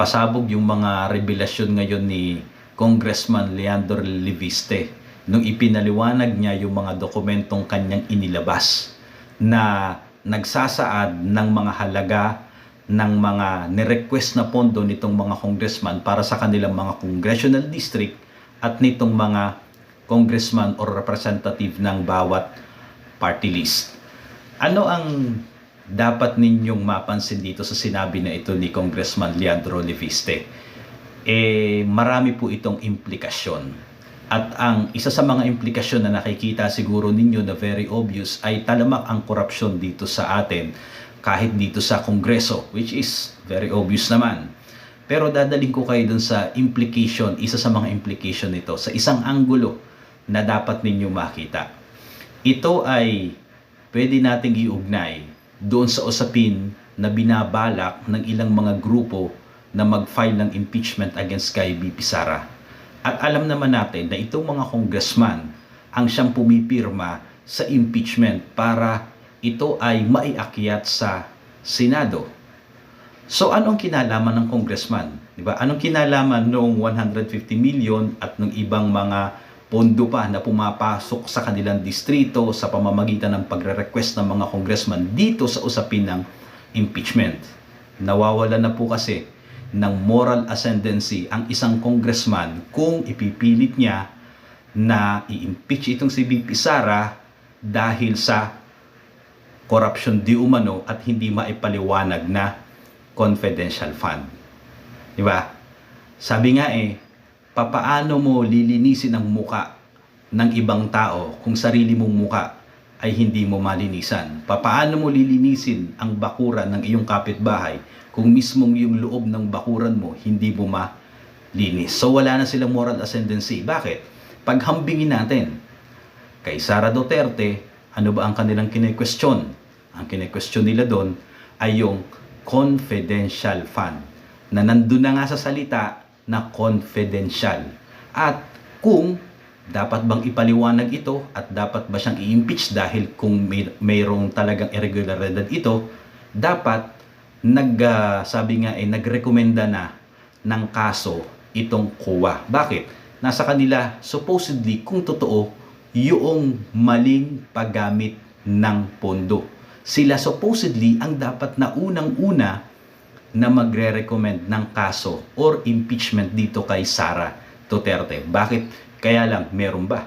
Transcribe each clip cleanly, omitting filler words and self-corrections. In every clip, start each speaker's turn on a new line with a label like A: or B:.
A: pasabog yung mga revelasyon ngayon ni Congressman Leandro Leviste nung ipinaliwanag niya yung mga dokumentong kanyang inilabas na nagsasaad ng mga halaga ng mga nirequest na pondo nitong mga congressman para sa kanilang mga congressional district at nitong mga congressman or representative ng bawat party list. Ano ang dapat ninyong mapansin dito sa sinabi na ito ni Congressman Leandro Leviste? Marami po itong implikasyon. At ang isa sa mga implikasyon na nakikita siguro ninyo na very obvious ay talamak ang korupsyon dito sa atin kahit dito sa Kongreso, which is very obvious naman. Pero dadaling ko kayo dun sa implication, isa sa mga implication nito, sa isang anggulo na dapat ninyo makita. Ito ay pwede nating iugnay doon sa usapin na binabalak ng ilang mga grupo na mag-file ng impeachment against kay BP Sara. At alam naman natin na itong mga congressman ang siyang pumipirma sa impeachment para ito ay maiakyat sa Senado. So anong kinalaman ng congressman? Diba? Anong kinalaman noong 150 million at ng ibang mga pondo pa na pumapasok sa kanilang distrito sa pamamagitan ng pagre-request ng mga congressman dito sa usapin ng impeachment? Nawawala na po kasi ng moral ascendancy ang isang congressman kung ipipilit niya na i-impeach itong si BP Sara dahil sa corruption di umano at hindi maipaliwanag na confidential fund. Diba? Sabi nga papaano mo lilinisin ang muka ng ibang tao kung sarili mong muka ay hindi mo malinisan? Papaano mo lilinisin ang bakuran ng iyong kapitbahay kung mismong yung loob ng bakuran mo hindi mo malinis? So wala na silang moral ascendancy. Bakit? Paghambingin natin kay Sara Duterte, ano ba ang kanilang kine-question? Ang kine-question nila doon ay yung confidential fund na nandun na nga sa salita na confidential. At kung dapat bang ipaliwanag ito at dapat ba siyang i-impeach dahil kung mayroong talagang irregularidad ito, dapat sabi nga nagrekomenda na ng kaso itong COA. Bakit? Nasa kanila supposedly kung totoo yung maling paggamit ng pondo. Sila supposedly ang dapat na unang-una na magre-recommend ng kaso or impeachment dito kay Sara Duterte. Bakit? Kaya lang, meron ba?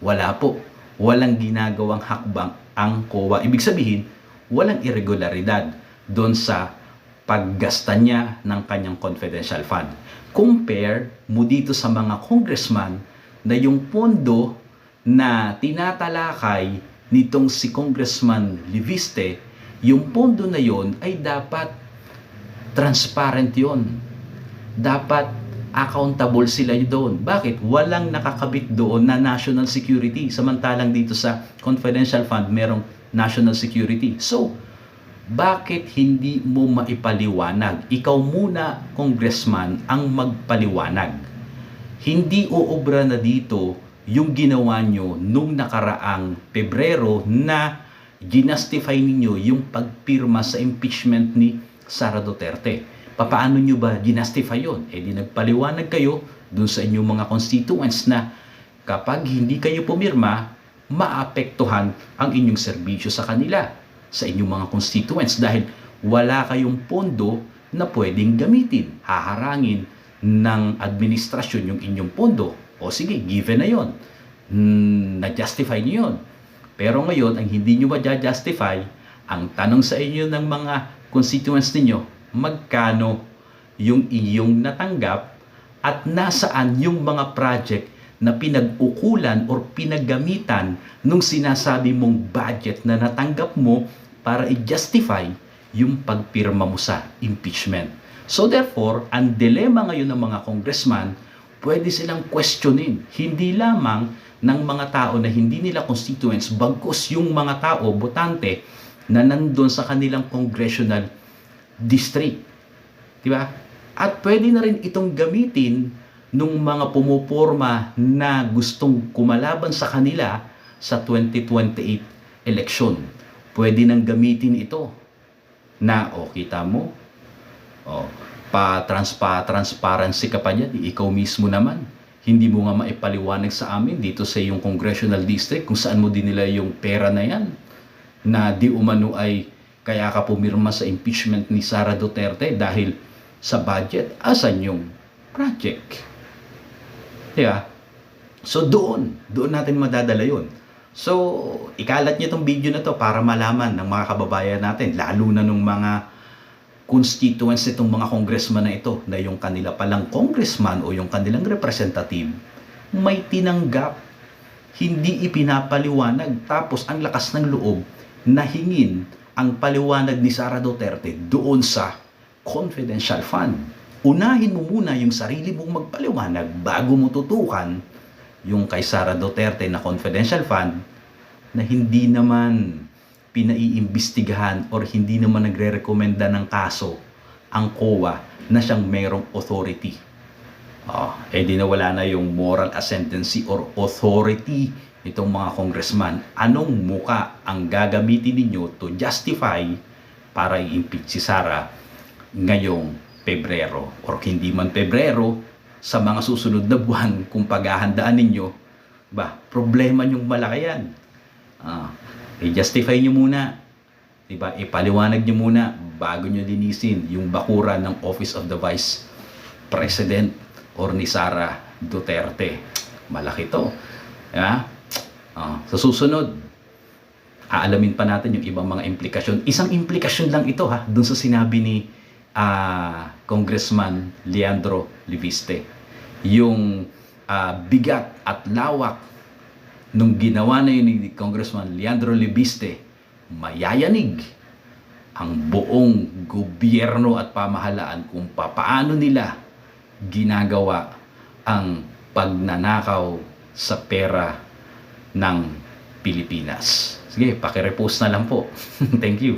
A: Wala po. Walang ginagawang hakbang ang COA. Ibig sabihin, walang irregularidad doon sa paggasta niya ng kanyang confidential fund. Compare mo dito sa mga congressman na yung pondo na tinatalakay nitong si Congressman Leviste, yung pondo na yon ay dapat transparent yon. Dapat accountable sila doon. Bakit? Walang nakakabit doon na national security. Samantalang dito sa confidential fund, merong national security. So, bakit hindi mo maipaliwanag? Ikaw muna, congressman, ang magpaliwanag. Hindi uobra na dito yung ginawa nyo nung nakaraang Pebrero na ginastify ninyo yung pagpirma sa impeachment ni Sara Duterte. Paano nyo ba ginastify yun? Di nagpaliwanag kayo dun sa inyong mga constituents na kapag hindi kayo pumirma, maapektuhan ang inyong serbisyo sa kanila, sa inyong mga constituents dahil wala kayong pondo na pwedeng gamitin. Haharangin ng administrasyon yung inyong pondo. O sige, given na yon. Na-justify nyo yun. Pero ngayon, ang hindi nyo ma-justify, ang tanong sa inyo ng mga constituents ninyo, magkano yung iyong natanggap at nasaan yung mga project na pinag-ukulan or pinaggamitan nung sinasabi mong budget na natanggap mo para i-justify yung pagpirma mo sa impeachment. So therefore, ang dilema ngayon ng mga congressman, pwede silang questionin, hindi lamang ng mga tao na hindi nila constituents, bagkus yung mga tao, botante, na nandun sa kanilang congressional district. Diba? At pwede na rin itong gamitin nung mga pumuporma na gustong kumalaban sa kanila sa 2028 election. Pwede nang gamitin ito na, kita mo, nagpa-transparency ka pa niyan, ikaw mismo naman. Hindi mo nga maipaliwanag sa amin dito sa iyong congressional district kung saan mo dinila yung pera na yan na di umano ay kaya ka pumirma sa impeachment ni Sara Duterte dahil sa budget. Asan yung project? Yeah. So doon natin madadala yun. So ikalat niyo itong video na to para malaman ng mga kababayan natin, lalo na ng mga constituents itong mga congressman na ito, na yung kanila palang congressman o yung kanilang representative may tinanggap, hindi ipinapaliwanag, tapos ang lakas ng loob na hingin ang paliwanag ni Sara Duterte doon sa confidential fund. Unahin mo muna yung sarili mong magpaliwanag bago mo tutukan yung kay Sara Duterte na confidential fund na hindi naman pinaiimbestigahan or hindi naman nagre-rekomenda ng kaso ang COA na siyang merong authority. Di na wala na yung moral ascendancy or authority itong mga congressman. Anong muka ang gagamitin ninyo to justify para i-impeach si Sara ngayong Pebrero or hindi man Pebrero, sa mga susunod na buwan kung paghahandaan ninyo, problema nyong malaki yan. I-justify nyo muna, diba? Ipaliwanag nyo muna bago nyo linisin yung bakura ng Office of the Vice President or ni Sara Duterte. Malaki to. Diba? Sa susunod, aalamin pa natin yung ibang mga implikasyon. Isang implikasyon lang ito dun sa sinabi ni Congressman Leandro Leviste. Yung bigat at lawak nung ginawa na yun ni Congressman Leandro Leviste, mayayanig ang buong gobyerno at pamahalaan kung papaano nila ginagawa ang pagnanakaw sa pera ng Pilipinas. Sige, pakirepost na lang po. Thank you.